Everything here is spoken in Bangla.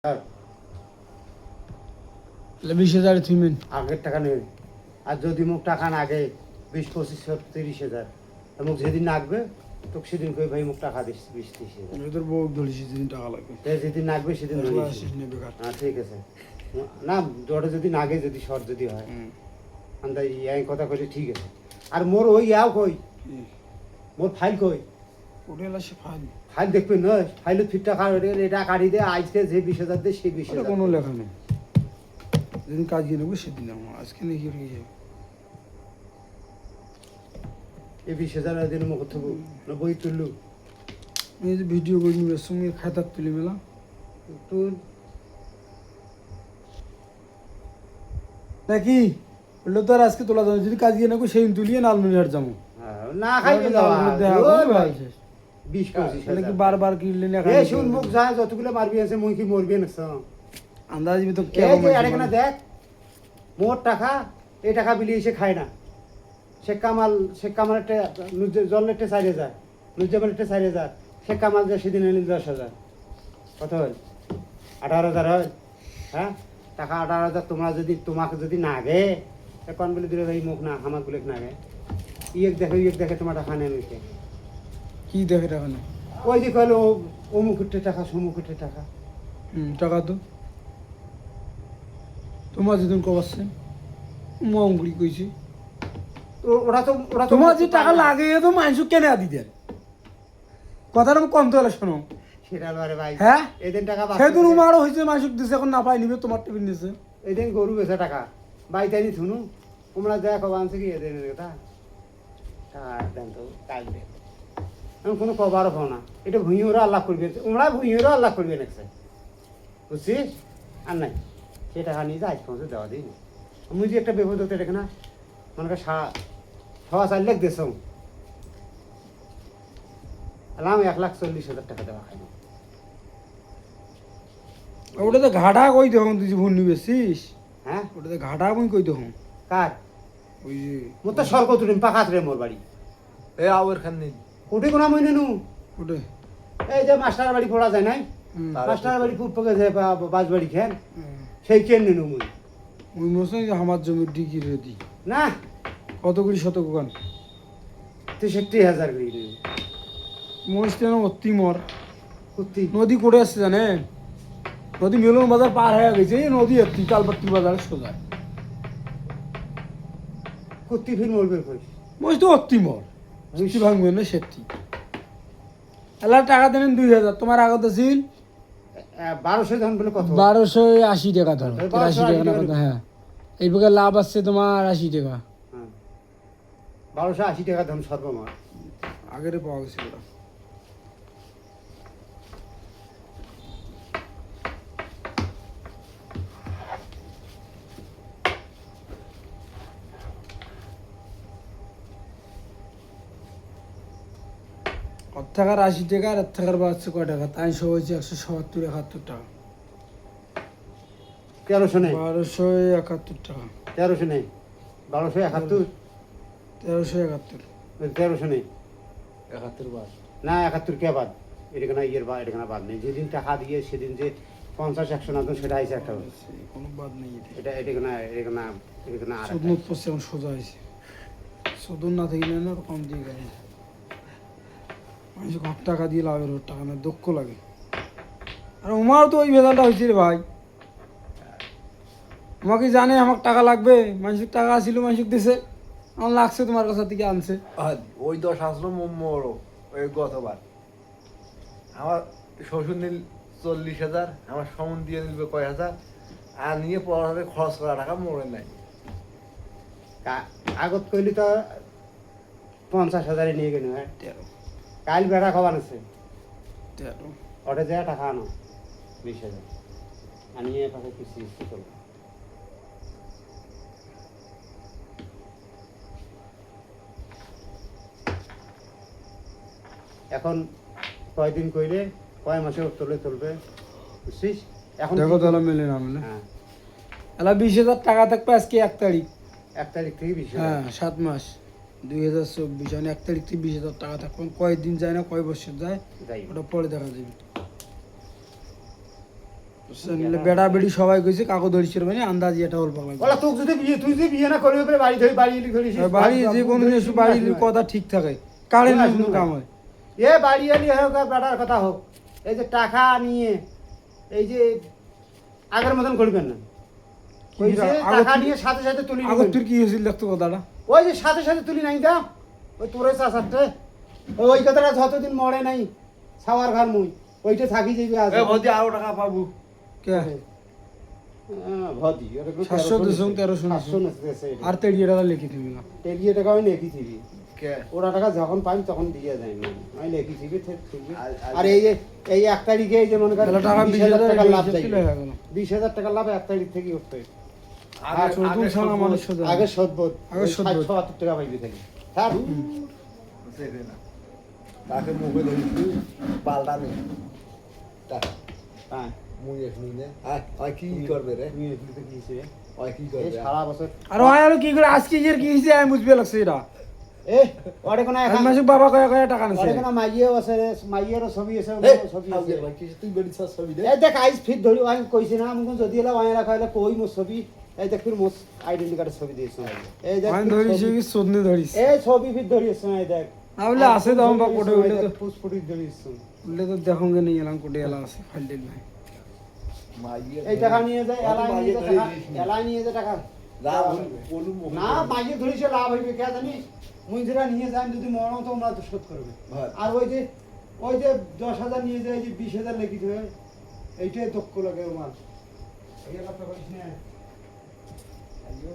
20,000 থুইমেন আগের টাকা নেই। আর যদি মুখ টাকা না আগে 20, 25, 30,000 মুখ যেদিন নাগবে তোকে সেদিন কই ভাই মুখ টাকা দিস 20, 30,000 তোর বউ ধরিস যেদিন টাকা লাগবে যেদিন নাগবে সেদিন হ্যাঁ ঠিক আছে না ওটা যদি নাগে যদি শর্ট যদি হয় আন্দাজ এই কথা কইলে ঠিক আছে। আর মোর ওই ইয়াও কই মোর ফাইল কই ওটা হলো সে ফাইল ফাইল দেখবে না ফাইলে ফিট টাকা এটা কাটি দে আজকে যে 20,000 দে সেই 20,000 কোনো লেখা নেই যেদিন কাজ গিয়ে নেবো সেদিন আমার আজকে নাকি এই 20,000 দিন মুখ থবু না বই তুললু এই যে ভিডিও করে নিবে সঙ্গে খাতা তুলি মেলা তুই নাকি বললো তো আর আজকে তোলা যাবে যদি কাজ গিয়ে নেবো সেই তুলিয়ে নালমনিহাট যাবো না খাইবে না ভাই 20-25 নাকি বারবার কিনলে না এই শুন মুখ যায় যতগুলো মারবি আছে মুই কি মরবি না আন্দাজ তো এই যে আরেকনা দেখ মোর টাকা এই টাকা বিলি এসে খায় না শেখ কামাল একটা জলেরটা 4,000 নুজ্জামানের 4,000 শেখ কামাল যে সেদিন এনে 10,000 কত হয় 18,000 হয় হ্যাঁ টাকা 18,000 তোমাকে যদি নাগে এখন বলে দিলে ভাই মুখ না আমার গুলো নাগে ইয়েক দেখে তোমার টাকা নেই নিতে কি দেখে টাকা না ওই যে কইলো অমুকের টাকা সমুকের টাকা টাকা তো তোমার যেদিন কবাচ্ছে মঙ্গলি কইছি ওরা তো তোমার যে টাকা লাগে তো মানুষ কেনে আদি দেন কথাটা কম তো হলে শোনো সেটা আরে ভাই হ্যাঁ এদিন টাকা সেদিন উমারও হয়েছে মানুষ দিছে এখন না পাই নিবে তোমার টিফিন দিছে এদিন গরু বেচা টাকা বাইতে নি থুনু তোমরা দেখো আনছে কি এদিন কথা দেন তো কাজ দে আমি কোনো কবারও পাও না এটা ভুঁইয়েরও আল্লাহ করবে তোমরা ভুঁইয়েরও আল্লাহ করবে নাকি বুঝছিস আর নাই সে টাকা নিয়ে যাই পৌঁছে দেওয়া দিই মুই যে একটা বিপদ হতে দেখে না মনে কর 4 লাখ দেশ আলাম 1,40,000 টাকা দেওয়া খাই ওটা তো ঘাটা কই দেখুন তুই ভুল নিবেছিস হ্যাঁ ওটা তো ঘাটা কই কই দেখুন কার ওই যে মোর তো সরকত তুলিম পাকাত রে মোর বাড়ি এ আওয়ার খান নেই কোটি কোনা মই নেনু ওটা এই যে মাস্টার বাড়ি পড়া যায় নাই মাস্টার বাড়ি পুপকে যে বাজবাড়ি খেন সেই কেন নেনু মুই ওই মশাই আমার জমির ডিগি রেডি না কত করি শতক গান 63,000 গড়ি নেনু মরিস কেন অতি মর কুত্তি নদী করে আসছে জানেন নদী মিলন বাজার পার হয়ে গেছে এই নদী একটি কালপাট্টি বাজার সোজা কুত্তি ফির মরবে কই মরিস তো অতি মর বুঝতে ভাঙবে না সেটি এলার টাকা দেন 2,000 তোমার আগত ছিল 1200 ধান বলে কত 1280 টাকা ধরো 83 টাকা না কত, টাকা। হ্যাঁ এই প্রকার লাভ আসছে তোমার 80 টাকা হ্যাঁ 1280 টাকা ধান সর্বমোট আগের পাওয়া গেছিল ওটা। ওর থাকার 80 টাকা আর এর থাকার বাড়ছে কয় টাকা তাই সব হয়েছে 170-71 টাকা 1300 নেই 1271 টাকা 1300 নেই 1271 1371 1300 নেই 71 বার না 71 কে বাদ এটা না ইয়ের বাদ এটা না বাদ নেই যেদিন টাকা দিয়ে সেদিন যে 50-100 না সেটা আইছে একটা কোনো বাদ নেই এটা এটা না আর সুদমুখ পড়ছে এখন সোজা হয়েছে সুদন না থাকলে না কম দিয়ে গেল মানুষ ঘর টাকা দিয়ে লাভের ওর টাকা না দক্ষ লাগে আর উমার তো ওই ভেজালটা হয়েছে রে ভাই আমাকে জানে আমার টাকা লাগবে মানুষের টাকা আসছিল মানুষের দেশে আমার লাগছে তোমার কাছে থেকে আনছে ওই 10 আসলো মোমোরও ওই গতবার আমার শ্বশুর নিল 40,000 আমার সমন দিয়ে নিল কয় হাজার আর নিয়ে পড়াতে খরচ করা টাকা মরে নাই আগত কইলি তো 50,000 নিয়ে গেল হ্যাঁ 13 কাল বেড়া খাবার আছে 13 ওটা যায় টাকা আনো 20,000 আনিয়ে পাশে কিস্তি করবো এখন কয়দিন কইলে কয় মাসে তুলবে বুঝছিস এখন দেখো তাহলে মেলে না মেলে হ্যাঁ এলা 20,000 টাকা থাকবে আজকে 1 তারিখ 1 তারিখ থেকে 20,000 হ্যাঁ 7 মাস 2024 মানে 1 তারিখ থেকে 20,000 টাকা থাকবে কয় দিন যায় না কয় বছর যায় যাই ওটা পরে দেখা যাবে বেড়া বেড়ি সবাই কইছে কাকু ধরিছিল মানে আন্দাজি এটা হল পাগল ওলা তোকে যদি বিয়ে তুই যদি বিয়ে না করবি বলে বাড়ি ধরে বাড়ি এলি করিস বাড়ি যে কোনো জিনিস বাড়ির কথা ঠিক থাকে কারে না কোনো কাম হয় এ বাড়ি এলি হোক আর বেটার কথা হোক এই যে টাকা নিয়ে এই যে আগের মতন করবেন না ওই যে টাকা নিয়ে সাথে সাথে তুলি আগর তোর কি হয়েছিল দেখতো কথাটা ওই যে সাথে সাথে তুলি নাই দা ওই তোরে চাষারটে ওই কথাটা যতদিন মরে নাই ছাওয়ার ঘর মুই ওইটা থাকি যাইবে আজ এ ভদি আরো টাকা পাবো কে ভদি 700 200 1300 আর 30 টাকা লিখি দিবি না টেলিয়ে টাকা আমি লিখি দিবি কে ওরা টাকা যখন পাই তখন দিয়ে যায় না আমি লিখি দিবি আর এই যে এই 1 তারিখে এই যে মনে করেন তাহলে টাকা 20,000 টাকা লাভ দিলে যাবে হয়ে গেল 20,000 টাকা লাভ 1 তারিখ থেকে উঠবে আগে চোদ্দ সাল মানুষ শোধ আগে শোধবোধ আগে শোধবোধ। 70 টাকা পাইবি থেকে হ্যাঁ সেবে না তাকে মুখে ধরিছি পাল্টা নেই টাকা হ্যাঁ মুই এখনি নে আয় কি করবে রে তুই এগুলো তো কিছে আয় কি এই করবে সারা বছর আর হয় আর কি করে আজকে যে কি হইছে আমি বুঝবে লাগছে এটা এ ওরে কোন এক মাসে বাবা কয়া কয়া টাকা ওরে নিছে কোন মাইয়েও আছে রে মাইয়েরও ছবি আছে এই ছবি ছবি আছে ভাই কি তুই বড়ি ছবি দে এই দেখ আইস ফিট ধরি আমি কইছি না আমি যদি এলা ওয়াই রাখা হলে কই মোর ছবি এই দেখ ফির মোর আইডেন্টি কার্ডের ছবি দিয়েছ এই দেখ আমি ফির ধরিছি ছবি। কি সোদনে ধরিস এই ছবি ফির ধরিয়েছ এই দেখ তাহলে আছে দাম বা কোটে উঠলে তো পুষ্পটি ধরিয়েছ উঠলে তো দেখোগে নিয়ে এলাম কোটে এলা আছে ফাইল দিল ভাই মাইয়ে এই টাকা নিয়ে যায় এলাই নিয়ে যায় টাকা এলাই নিয়ে যায় টাকা লাভ বলু মুখে না মাইয়ে ধরিছে লাভ হইবে কে জানিস মুই যেটা নিয়ে যাই যদি মরো তো তোমরা তো শোধ করবে হ্যাঁ। আর ওই যে 10,000 নিয়ে যায় যে 20,000 লিখি দেবে এইটাই দক্ষ লাগে মাল এই কথা বলিস না আইয়ো